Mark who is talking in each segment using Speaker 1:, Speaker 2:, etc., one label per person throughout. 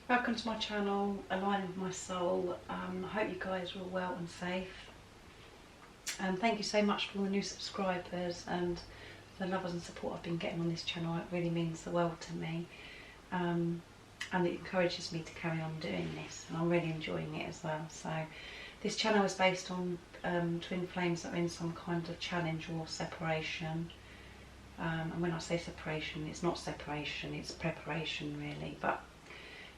Speaker 1: Welcome to my channel, Aligning with My Soul. I hope you guys are all well and safe. Thank you so much for all the new subscribers and the lovers and support I've been getting on this channel. It really means the world to me, and it encourages me to carry on doing this, and I'm really enjoying it as well. So this channel is based on twin flames that are in some kind of challenge or separation. And when I say separation, it's not separation, it's preparation really, but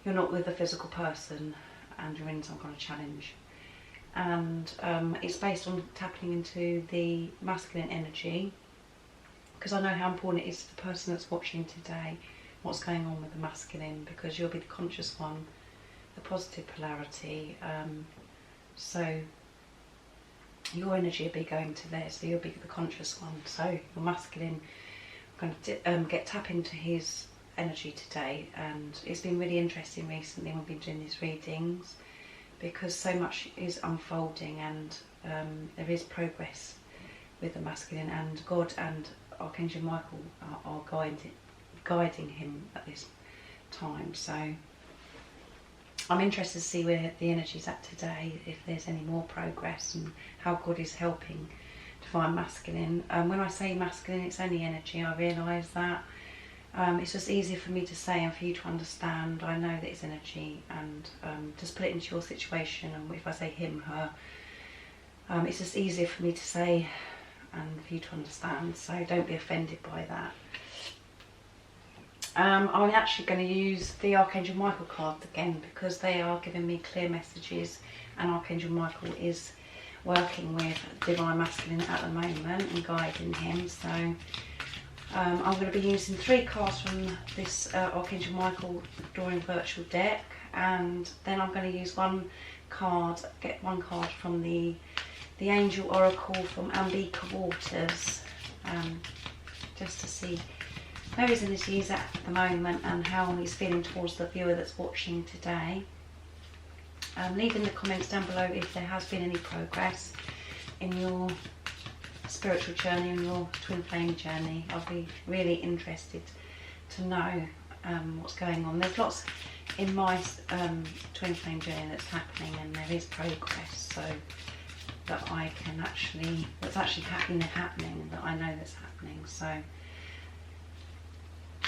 Speaker 1: you're not with a physical person and you're in some kind of challenge. And it's based on tapping into the masculine energy, because I know how important it is to the person that's watching today, what's going on with the masculine, because you'll be the conscious one, the positive polarity. So your energy will be going to there, so you'll be the conscious one. So your masculine, I'm going to tap into his energy today, and it's been really interesting recently when we've been doing these readings, because so much is unfolding, and there is progress with the masculine, and God and Archangel Michael are guiding him at this time. So I'm interested to see where the energy's at today, if there's any more progress, and how God is helping Divine Masculine. When I say masculine, it's only energy, I realise that. It's just easier for me to say and for you to understand. I know that it's energy, and just put it into your situation, and if I say him, her, it's just easier for me to say and for you to understand, so don't be offended by that. I'm actually going to use the Archangel Michael cards again, because they are giving me clear messages, and Archangel Michael is working with Divine Masculine at the moment and guiding him. So I'm going to be using 3 cards from this Archangel Michael drawing virtual deck, and then I'm going to use get one card from the Angel Oracle from Ambika Waters, just to see where his energy is at the moment and how he's feeling towards the viewer that's watching today. Leave in the comments down below if there has been any progress in your spiritual journey and your twin flame journey. I'll be really interested to know what's going on. There's lots in my twin flame journey that's happening, and there is progress, so that I can that's actually happening, that I know that's happening. So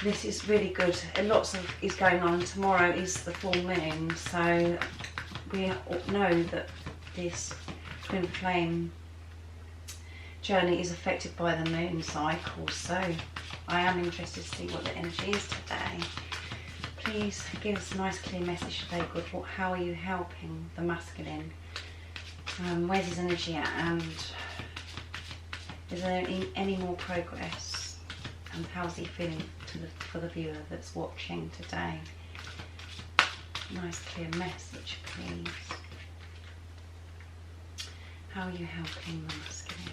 Speaker 1: this is really good. Lots is going on, and tomorrow is the full moon, so we know that this twin flame journey is affected by the moon cycle, so I am interested to see what the energy is today. Please give us a nice clear message today, God. How are you helping the masculine? Where's his energy at, and is there any more progress, and how's he feeling for the viewer that's watching today? Nice clear message, please. How are you helping the masculine?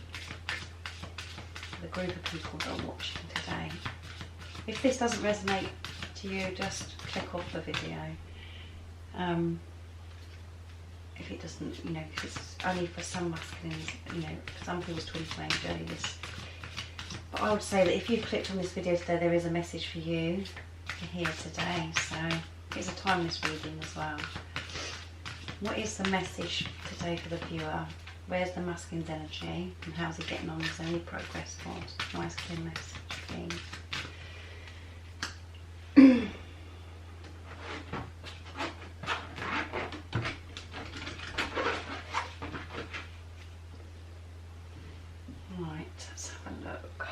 Speaker 1: The group of people that are watching today. If this doesn't resonate to you, just click off the video. If it doesn't, because it's only for some masculines, for some people's twin flame journey. But I would say that if you've clicked on this video today, there is a message for you to hear today. So it's a timeless reading as well. What is the message today for the viewer? Where's the masculine's energy, and how's he getting on? Is there any progress for us? Nice clear message, please. Right, let's have a look.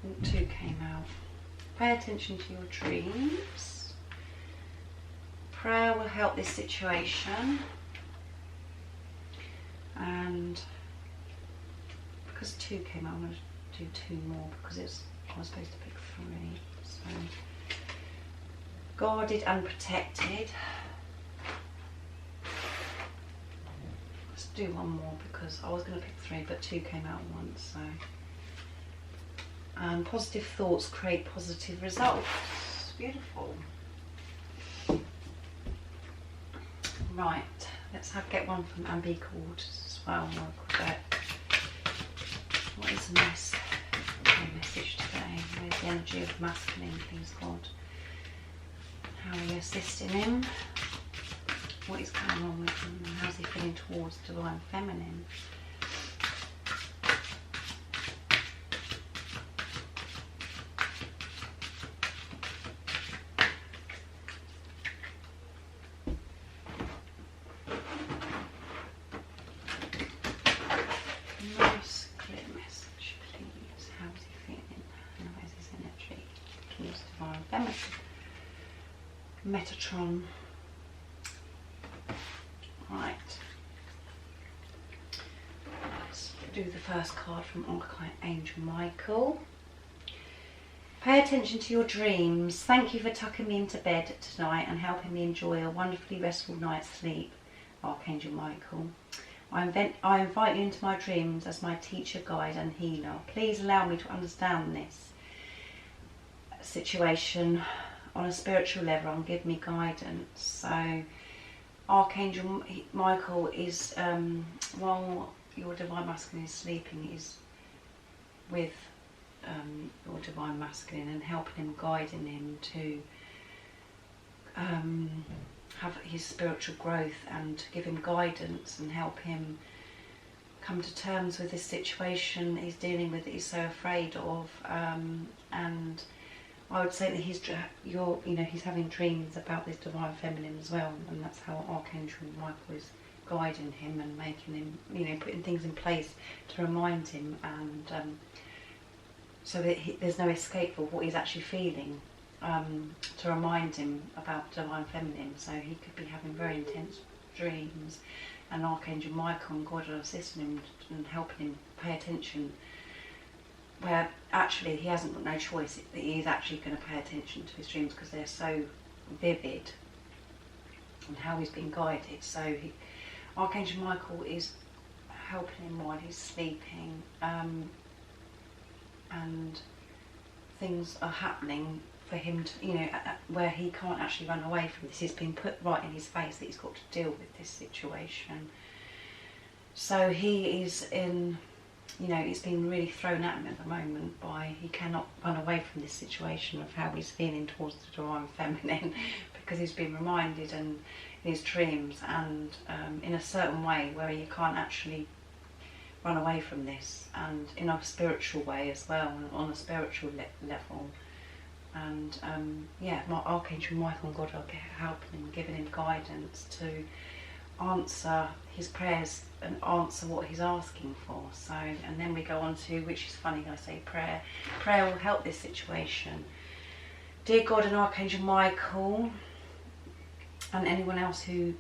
Speaker 1: Oh, 2 came out. Pay attention to your dreams. Prayer will help this situation, and because 2 came out, I'm going to do 2 more, because I was supposed to pick 3. So guarded and protected. Let's do 1 more, because I was going to pick 3, but 2 came out once. So positive thoughts create positive results. Beautiful. Right, let's get one from Ambika Waters as well. What is the message today? the energy of masculine, please God. How are you assisting him? What is going on with him? And how's he feeling towards divine feminine? Nice clear message, please. How's he feeling? And where's his energy towards divine feminine? Metatron. Right. Let's do the first card from Archangel Michael. Pay attention to your dreams. Thank you for tucking me into bed tonight and helping me enjoy a wonderfully restful night's sleep, Archangel Michael. I invite you into my dreams as my teacher, guide and healer. Please allow me to understand this situation on a spiritual level and give me guidance. So Archangel Michael is, while your divine masculine is sleeping, is with your divine masculine and helping him, guiding him to have his spiritual growth and to give him guidance and help him come to terms with this situation he's dealing with, that he's so afraid of. And I would say that he's having dreams about this divine feminine as well, and that's how Archangel Michael is guiding him and making him, putting things in place to remind him, and so that there's no escape of what he's actually feeling, to remind him about divine feminine. So he could be having very intense dreams, and Archangel Michael and God are assisting him and helping him pay attention, where actually he hasn't got no choice, that he's actually going to pay attention to his dreams because they're so vivid and how he's being guided. So Archangel Michael is helping him while he's sleeping, and things are happening for him to, where he can't actually run away from this. He's been put right in his face that he's got to deal with this situation. So he is in, it's been really thrown at him at the moment by, he cannot run away from this situation of how he's feeling towards the divine feminine, because he's been reminded in his dreams and in a certain way where he can't actually run away from this, and in a spiritual way as well, on a spiritual level. And my Archangel Michael and God are helping him, giving him guidance to answer his prayers and answer what he's asking for. So, and then we go on to, which is funny, I say prayer. Prayer will help this situation. Dear God and Archangel Michael, and anyone else who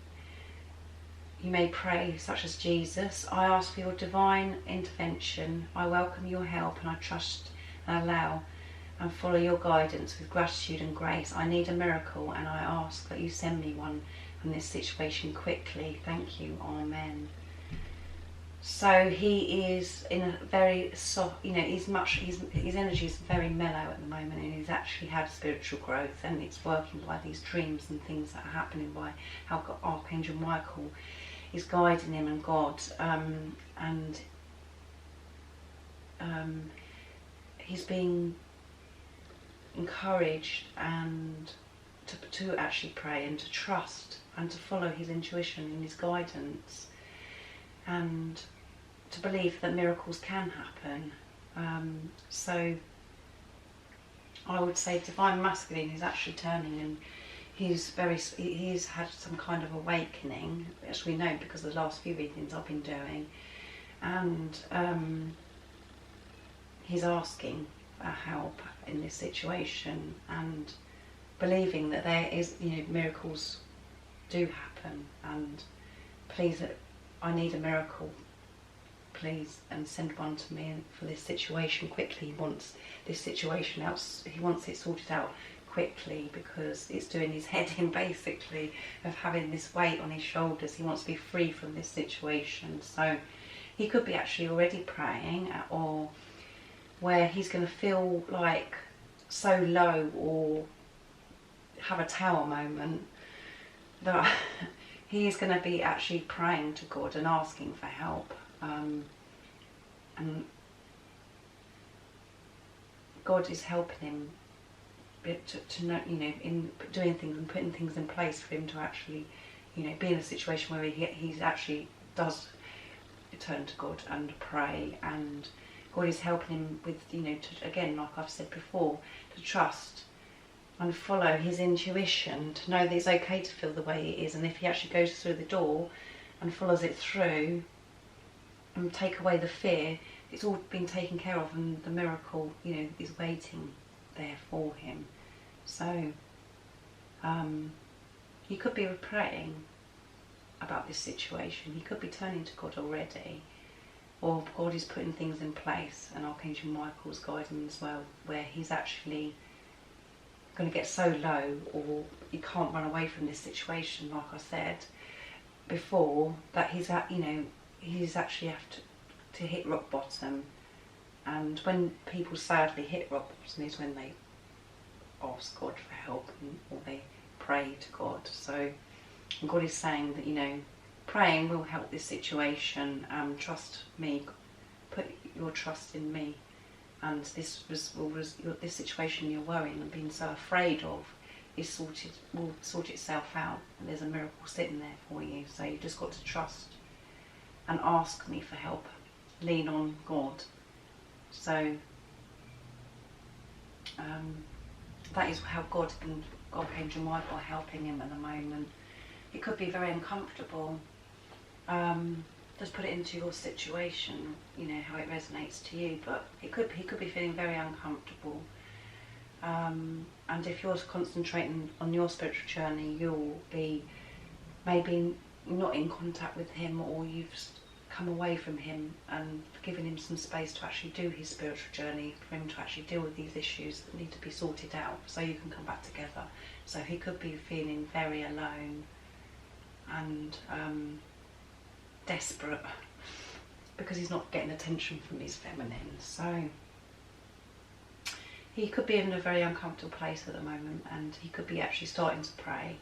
Speaker 1: you may pray, such as Jesus, I ask for your divine intervention. I welcome your help and I trust and allow and follow your guidance with gratitude and grace. I need a miracle and I ask that you send me one in this situation quickly. Thank you. Amen. So he is in a very soft, his energy is very mellow at the moment, and he's actually had spiritual growth, and it's working by these dreams and things that are happening, by how Archangel Michael is guiding him and God, and he's being encouraged and to actually pray and to trust and to follow his intuition and his guidance, and to believe that miracles can happen. So I would say divine masculine is actually turning, and he's had some kind of awakening, as we know because of the last few readings I've been doing, and he's asking for help in this situation and believing that there is, miracles do happen, and please, I need a miracle, please, and send one to me for this situation quickly. He wants this situation out, he wants it sorted out quickly, because it's doing his head in, basically, of having this weight on his shoulders. He wants to be free from this situation. So he could be actually already praying, or where he's going to feel like so low or have a tower moment that he is going to be actually praying to God and asking for help, and God is helping him to know, you know, in doing things and putting things in place for him to actually, you know, be in a situation where he's actually does turn to God and pray, and God is helping him with, you know, to, again, like I've said before, to trust and follow his intuition, to know that it's okay to feel the way it is, and if he actually goes through the door and follows it through and take away the fear, it's all been taken care of, and the miracle, you know, is waiting there for him. So he could be praying about this situation. He could be turning to God already, or God is putting things in place, and Archangel Michael's guiding as well, where he's actually going to get so low, or he can't run away from this situation, like I said before, that he's at, you know, he's actually have to hit rock bottom. And when people sadly hit rock bottom is when they ask God for help, or they pray to God. So God is saying that, you know, praying will help this situation. Trust me, put your trust in me, and this situation you're worrying and being so afraid of will sort itself out, and there's a miracle sitting there for you. So you just got to trust and ask me for help, lean on God. So that is how God and Archangel Michael are helping him at the moment. It could be very uncomfortable. Just put it into your situation, you know, how it resonates to you, but he could be feeling very uncomfortable. And if you're concentrating on your spiritual journey, you'll be maybe not in contact with him, or you've come away from him and given him some space to actually do his spiritual journey, for him to actually deal with these issues that need to be sorted out, so you can come back together. So he could be feeling very alone and desperate because he's not getting attention from his feminine. So he could be in a very uncomfortable place at the moment, and he could be actually starting to pray,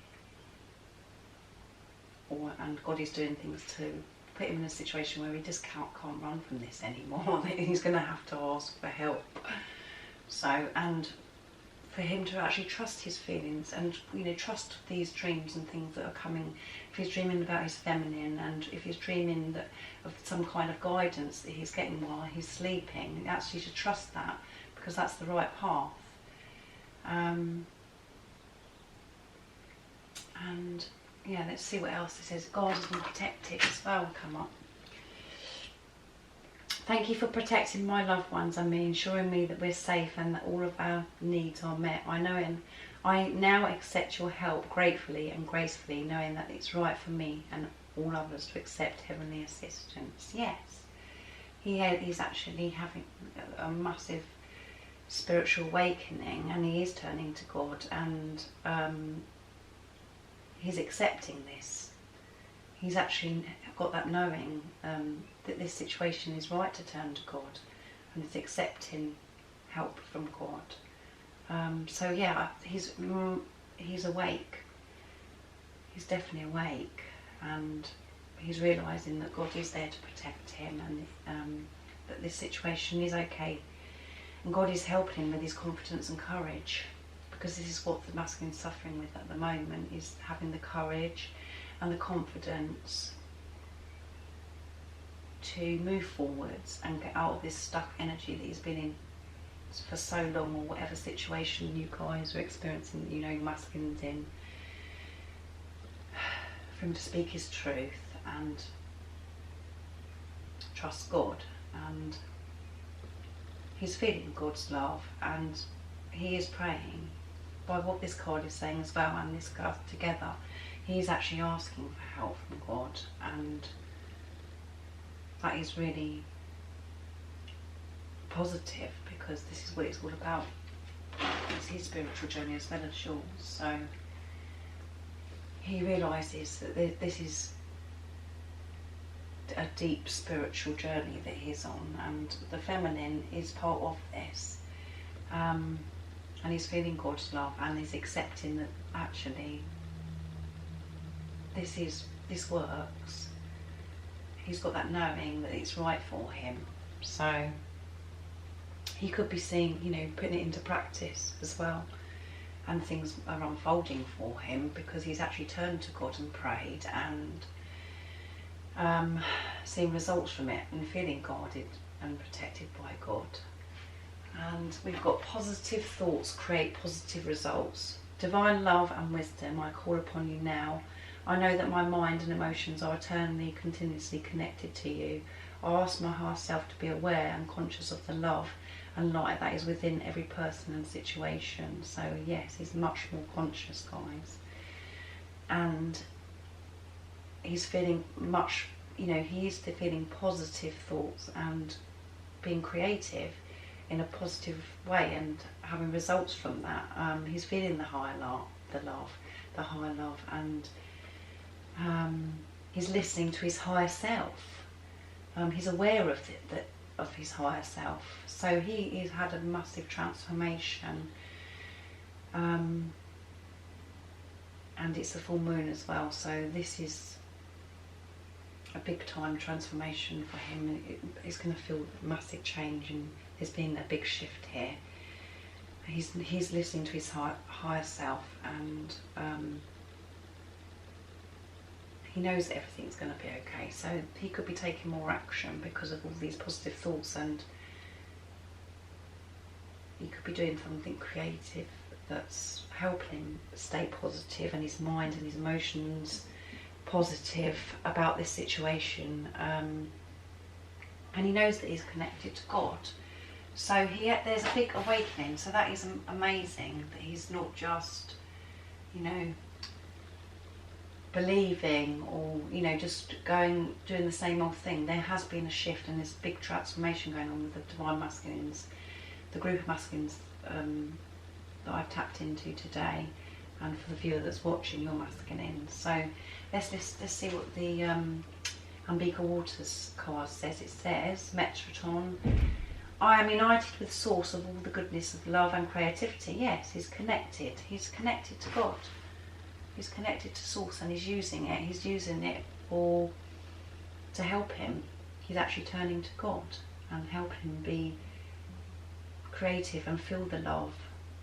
Speaker 1: and God is doing things to put him in a situation where he just can't run from this anymore. He's going to have to ask for help. So, and for him to actually trust his feelings, and, you know, trust these dreams and things that are coming. If he's dreaming about his feminine, and if he's dreaming of some kind of guidance that he's getting while he's sleeping, actually to trust that, because that's the right path. And yeah, let's see what else it says. Guarded and protected as well come up. Thank you for protecting my loved ones and me, ensuring me that we're safe and that all of our needs are met. I now accept your help gratefully and gracefully, knowing that it's right for me and all others to accept heavenly assistance. Yes, he's actually having a massive spiritual awakening, and he is turning to God, and he's accepting this. He's actually got that knowing that this situation is right to turn to God, and is accepting help from God. So yeah, he's awake. He's definitely awake, and he's realising that God is there to protect him, and that this situation is okay. And God is helping him with his confidence and courage, because this is what the masculine is suffering with at the moment, is having the courage and the confidence to move forwards and get out of this stuck energy that he's been in for so long, or whatever situation you guys are experiencing, you know, your masculine's in. For him to speak his truth and trust God, and he's feeling God's love, and he is praying. By what this card is saying as well, and this card together, he's actually asking for help from God, and that is really positive, because this is what it's all about. It's his spiritual journey as well as yours. So he realises that this is a deep spiritual journey that he's on, and the feminine is part of this. And he's feeling God's love, and he's accepting that actually this works. He's got that knowing that it's right for him. So he could be seeing, you know, putting it into practice as well, and things are unfolding for him because he's actually turned to God and prayed and seeing results from it and feeling guarded and protected by God. And we've got positive thoughts create positive results. Divine love and wisdom, I call upon you now. I know that my mind and emotions are eternally, continuously connected to you. I ask my higher self to be aware and conscious of the love and light that is within every person and situation. So yes, he's much more conscious, guys. And he's feeling much, you know, he is feeling positive thoughts and being creative in a positive way and having results from that. He's feeling the higher love, and he's listening to his higher self. He's aware of of his higher self. So he's had a massive transformation. And it's the full moon as well. So this is a big time transformation for him. He's going to feel massive change, and there's been a big shift here. He's listening to his higher self, and he knows that everything's going to be okay. So he could be taking more action because of all these positive thoughts, and he could be doing something creative that's helping him stay positive, and his mind and his emotions positive about this situation. And he knows that he's connected to God. So there's a big awakening. So that is amazing, that he's not just, you know, believing or, you know, just doing the same old thing. There has been a shift and this big transformation going on with the Divine Masculines, the group of masculines that I've tapped into today, and for the viewer that's watching, your masculine. So let's see what the Umbilical Waters card says. It says, Metatron, I am united with the source of all the goodness of love and creativity. Yes, he's connected. He's connected to God. He's connected to source, and he's using it. He's using it to help him. He's actually turning to God and helping him be creative and feel the love.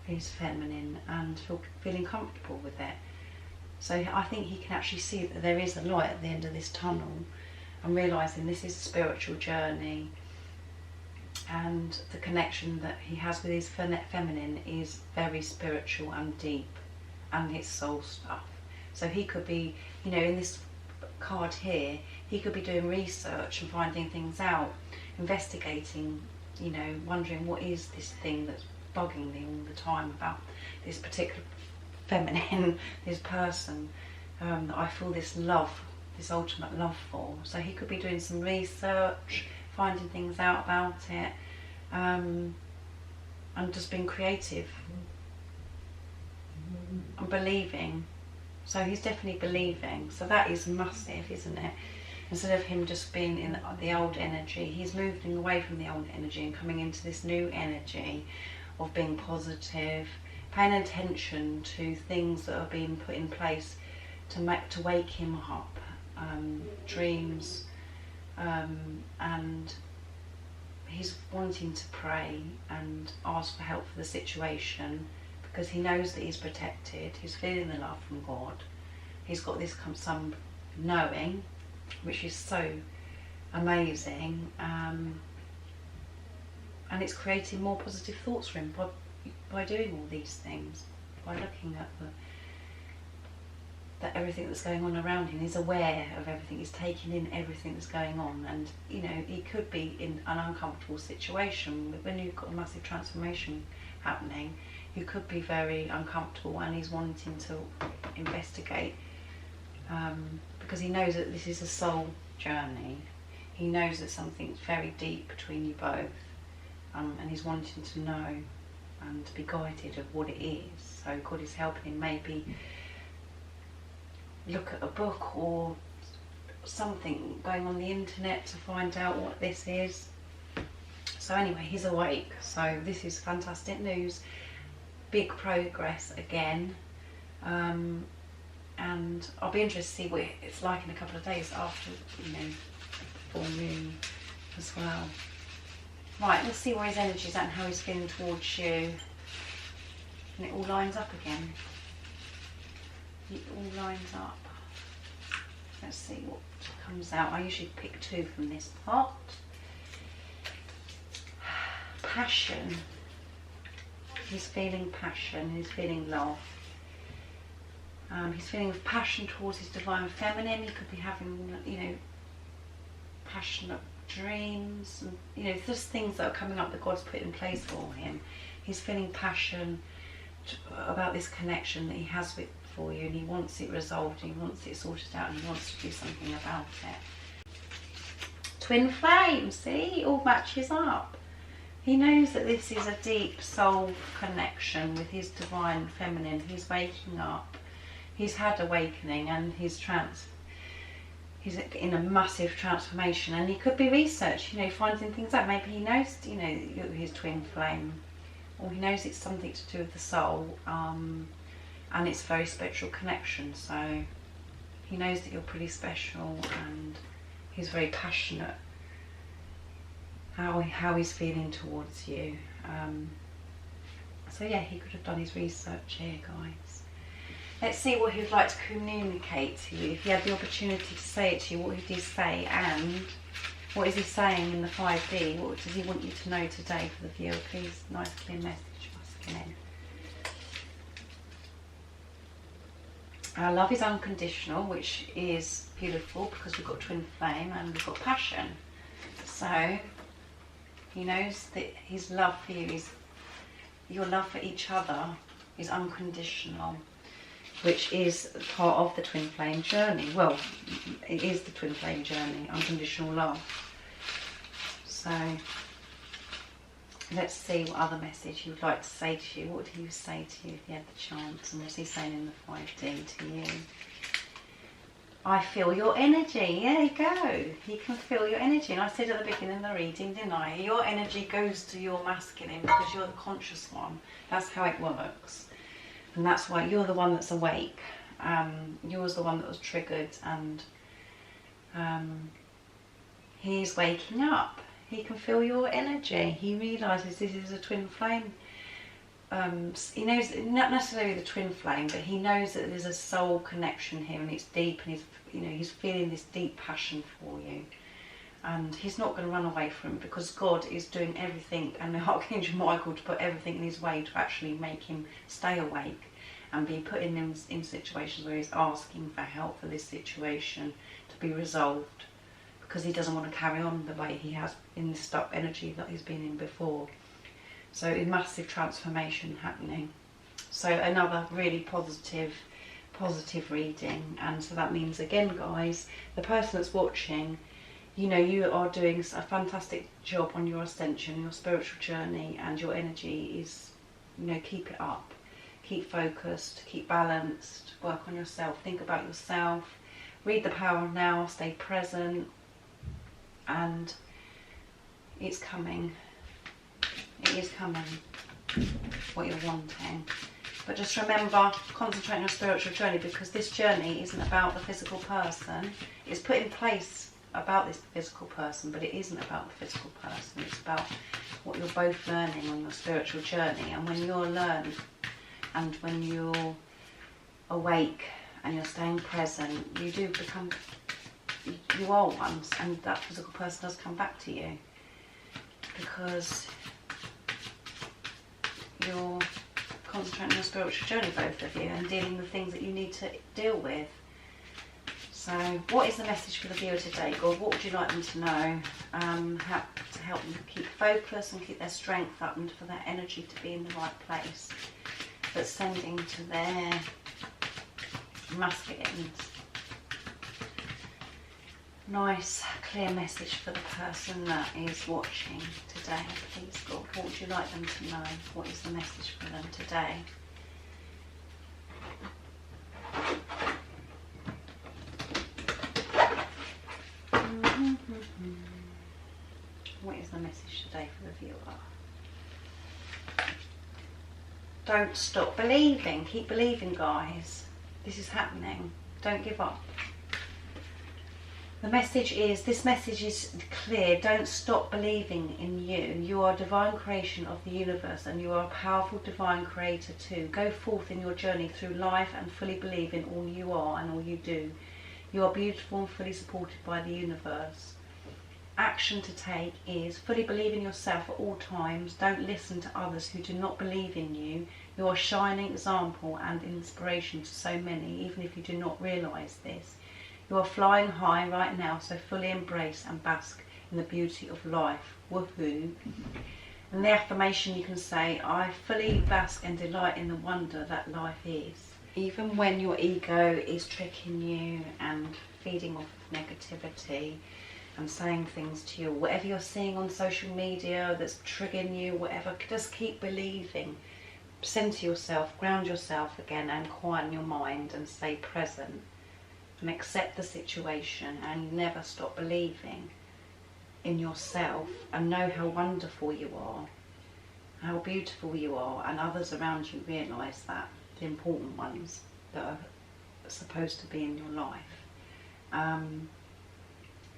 Speaker 1: He's feminine and feeling comfortable with it. So I think he can actually see that there is a light at the end of this tunnel, and realising this is a spiritual journey, and the connection that he has with his feminine is very spiritual and deep, and it's soul stuff. So he could be, you know, in this card here, he could be doing research and finding things out, investigating, you know, wondering what is this thing that's bugging me all the time about this particular feminine, this person that I feel this love, this ultimate love for. So he could be doing some research, finding things out about it, and just being creative and believing. So he's definitely believing. So that is massive, isn't it? Instead of him just being in the old energy, he's moving away from the old energy and coming into this new energy of being positive, paying attention to things that are being put in place to wake him up, dreams, and he's wanting to pray and ask for help for the situation, because he knows that he's protected. He's feeling the love from God. He's got this some knowing, which is so amazing, and it's creating more positive thoughts for him by doing all these things, by looking at that everything that's going on around him. He's aware of everything. He's taking in everything that's going on, and you know, he could be in an uncomfortable situation. When you've got a massive transformation happening, you could be very uncomfortable, and he's wanting to investigate, because he knows that this is a soul journey. He knows that something's very deep between you both, and he's wanting to know and to be guided of what it is. So God is helping him maybe look at a book or something, going on the internet to find out what this is. So anyway, he's awake. So this is fantastic news. Big progress again. And I'll be interested to see what it's like in a couple of days after, you know, full moon as well. Right, let's see where his energy is at and how he's feeling towards you. And it all lines up again. It all lines up. Let's see what comes out. I usually pick 2 from this pot. Passion. He's feeling passion. He's feeling love. He's feeling passion towards his divine feminine. He could be having, you know, passionate dreams. And, you know, there's things that are coming up that God's put in place for him. He's feeling passion about this connection that he has for you, and he wants it resolved, and he wants it sorted out, and he wants to do something about it. Twin flame, see? It all matches up. He knows that this is a deep soul connection with his divine feminine. He's waking up. He's had awakening, and he's in a massive transformation, and he could be researching, you know, finding things out. Maybe he knows, you know, his twin flame, or he knows it's something to do with the soul, and it's a very spiritual connection. So he knows that you're pretty special, and he's very passionate how he's feeling towards you. So yeah, he could have done his research here, guys. Let's see what he would like to communicate to you. If he had the opportunity to say it to you, what would he say, and what is he saying in the 5D? What does he want you to know today for the viewer? Please, nice clear message must come in. Our love is unconditional, which is beautiful because we've got twin flame and we've got passion. So he knows that his love for you your love for each other is unconditional, which is part of the twin flame journey. Well, it is the twin flame journey, unconditional love. So let's see what other message he would like to say to you. What would he say to you if he had the chance? And what's he saying in the 5D to you? I feel your energy. There you go. He can feel your energy. And I said at the beginning of the reading, didn't I? Your energy goes to your masculine because you're the conscious one. That's how it works. And that's why you're the one that's awake. You're the one that was triggered, and he's waking up. He can feel your energy. He realises this is a twin flame. He knows, not necessarily the twin flame, but he knows that there's a soul connection here, and it's deep, and he's feeling this deep passion for you. And he's not going to run away from it, because God is doing everything, and the Archangel Michael to put everything in his way to actually make him stay awake and be putting him in situations where he's asking for help for this situation to be resolved, because he doesn't want to carry on the way he has in the stuck energy that he's been in before. So a massive transformation happening. So another really positive reading. And so that means, again, guys, the person that's watching, you know, you are doing a fantastic job on your ascension, your spiritual journey, and your energy is, you know, keep it up. Keep focused, keep balanced, work on yourself, think about yourself, read the Power of Now, stay present, and it's coming. It is coming, what you're wanting. But just remember, concentrate on your spiritual journey, because this journey isn't about the physical person. It's put in place about this physical person, but it isn't about the physical person. It's about what you're both learning on your spiritual journey. And when you're learned, and when you're awake and you're staying present, you do become, you are once, and that physical person does come back to you, because you're concentrating on your spiritual journey, both of you, and dealing with things that you need to deal with. So what is the message for the viewer today, God? What would you like them to know, how to help them keep focus and keep their strength up, and for their energy to be in the right place, but sending to their masculines? Nice, clear message for the person that is watching today. Please, God, what would you like them to know? What is the message for them today? What is the message today for the viewer? Don't stop believing. Keep believing, guys. This is happening. Don't give up. The message is, this message is clear. Don't stop believing in you. You are a divine creation of the universe, and you are a powerful divine creator too. Go forth in your journey through life and fully believe in all you are and all you do. You are beautiful and fully supported by the universe. Action to take is fully believe in yourself at all times. Don't listen to others who do not believe in you. You are a shining example and inspiration to so many, even if you do not realise this. You are flying high right now, so fully embrace and bask in the beauty of life. Woohoo! And the affirmation you can say, I fully bask and delight in the wonder that life is. Even when your ego is tricking you and feeding off of negativity and saying things to you, whatever you're seeing on social media that's triggering you, whatever, just keep believing. Center yourself, ground yourself again, and quieten your mind and stay present. And accept the situation, and never stop believing in yourself, and know how wonderful you are, how beautiful you are, and others around you realise that, the important ones that are supposed to be in your life.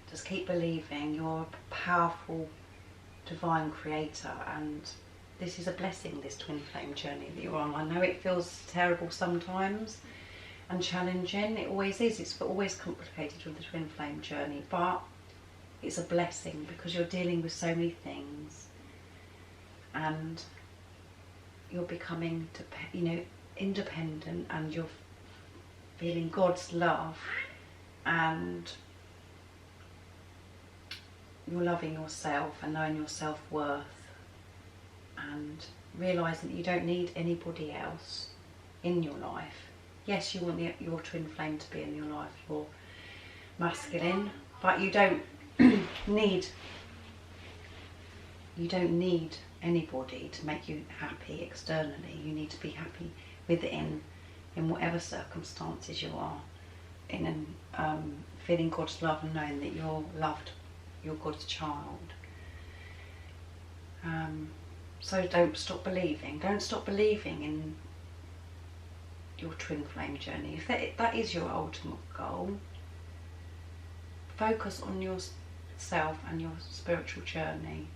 Speaker 1: Just keep believing. You're a powerful divine creator, and this is a blessing, this twin flame journey that you're on. I know it feels terrible sometimes and challenging, it always is, it's always complicated with the twin flame journey, but it's a blessing because you're dealing with so many things, and you're becoming, independent, and you're feeling God's love, and you're loving yourself and knowing your self-worth, and realising that you don't need anybody else in your life. Yes, you want your twin flame to be in your life, your masculine, but you don't need anybody to make you happy externally. You need to be happy within, in whatever circumstances you are in, and feeling God's love and knowing that you're loved, you're God's child. So don't stop believing. Don't stop believing in your twin flame journey. If that is your ultimate goal, focus on yourself and your spiritual journey,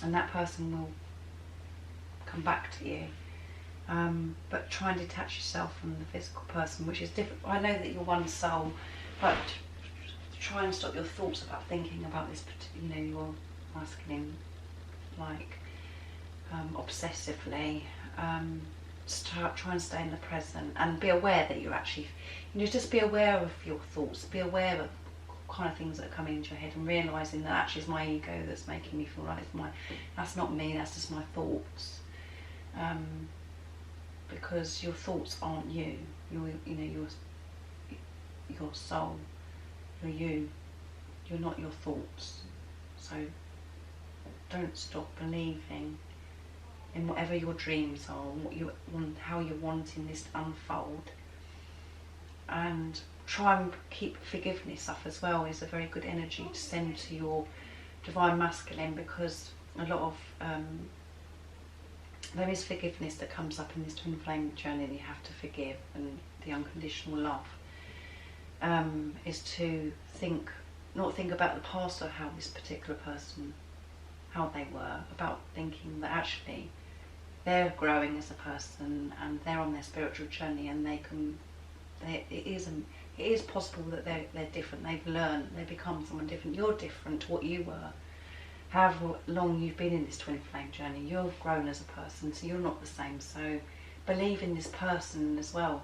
Speaker 1: and that person will come back to you. But try and detach yourself from the physical person, which is different. I know that you're one soul, but try and stop your thoughts about thinking about this, your masculine, obsessively. Try and stay in the present and be aware that you're actually, just be aware of your thoughts, be aware of kind of things that are coming into your head, and realising that actually it's my ego that's making me feel like that's not me, that's just my thoughts. Because your thoughts aren't you. Your soul, you're you. You're not your thoughts. So don't stop believing in whatever your dreams are, what you want, how you're wanting this to unfold, and try and keep forgiveness up as well. Is a very good energy to send to your divine masculine, because a lot of there is forgiveness that comes up in this twin flame journey that you have to forgive, and the unconditional love is to not think about the past or how this particular person, how they were, about thinking that actually they're growing as a person and they're on their spiritual journey, and it is possible that they're different. They've learned, they become someone different. You're different to what you were. However long you've been in this twin flame journey, you've grown as a person, so you're not the same. So believe in this person as well,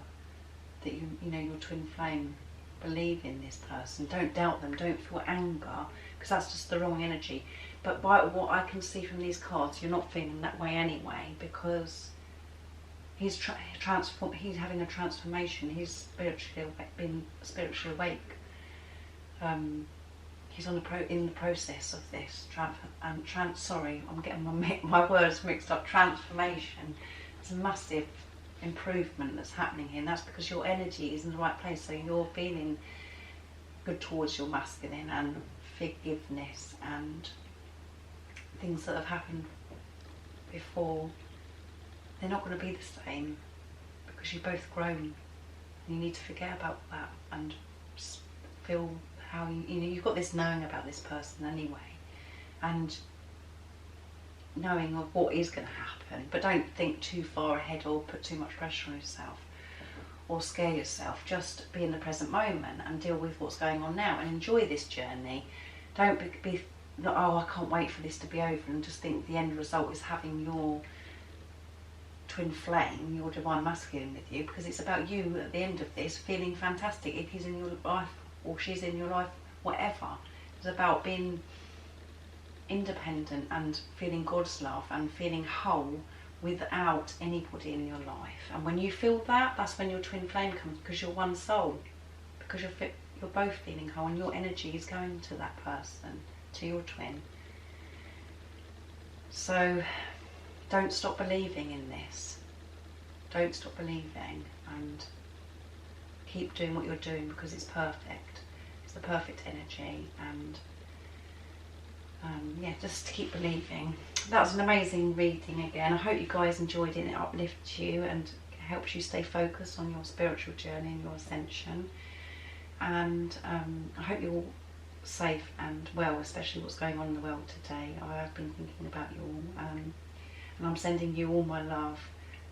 Speaker 1: that your twin flame. Believe in this person. Don't doubt them. Don't feel anger, because that's just the wrong energy. But by what I can see from these cards, you're not feeling that way anyway, because he's he's having a transformation. He's been spiritually awake. He's in the process of this sorry, I'm getting my words mixed up. Transformation. It's a massive improvement that's happening here, and that's because your energy is in the right place. So you're feeling good towards your masculine, and forgiveness, and things that have happened before, they're not going to be the same, because you've both grown. You need to forget about that and feel how you've got this knowing about this person anyway, and knowing of what is going to happen, but don't think too far ahead or put too much pressure on yourself or scare yourself. Just be in the present moment and deal with what's going on now and enjoy this journey. Don't be oh, I can't wait for this to be over, and just think the end result is having your twin flame, your divine masculine with you, because it's about you at the end of this feeling fantastic if he's in your life or she's in your life, whatever. It's about being independent and feeling God's love and feeling whole without anybody in your life. And when you feel that, that's when your twin flame comes, because you're one soul, because you're both feeling whole and your energy is going to that person, to your twin. So don't stop believing in this. Don't stop believing, and keep doing what you're doing, because it's perfect. It's the perfect energy, and yeah, just keep believing. That was an amazing reading again. I hope you guys enjoyed it and it uplifts you and helps you stay focused on your spiritual journey and your ascension. And I hope you're all safe and well, especially what's going on in the world today. I have been thinking about you all, and I'm sending you all my love,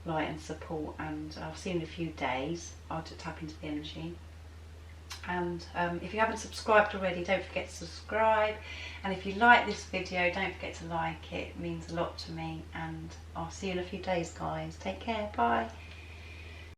Speaker 1: light and support, and I'll see you in a few days. I'll tap into the energy. And if you haven't subscribed already, don't forget to subscribe, and if you like this video, don't forget to like it. It means a lot to me, and I'll see you in a few days, guys. Take care, bye.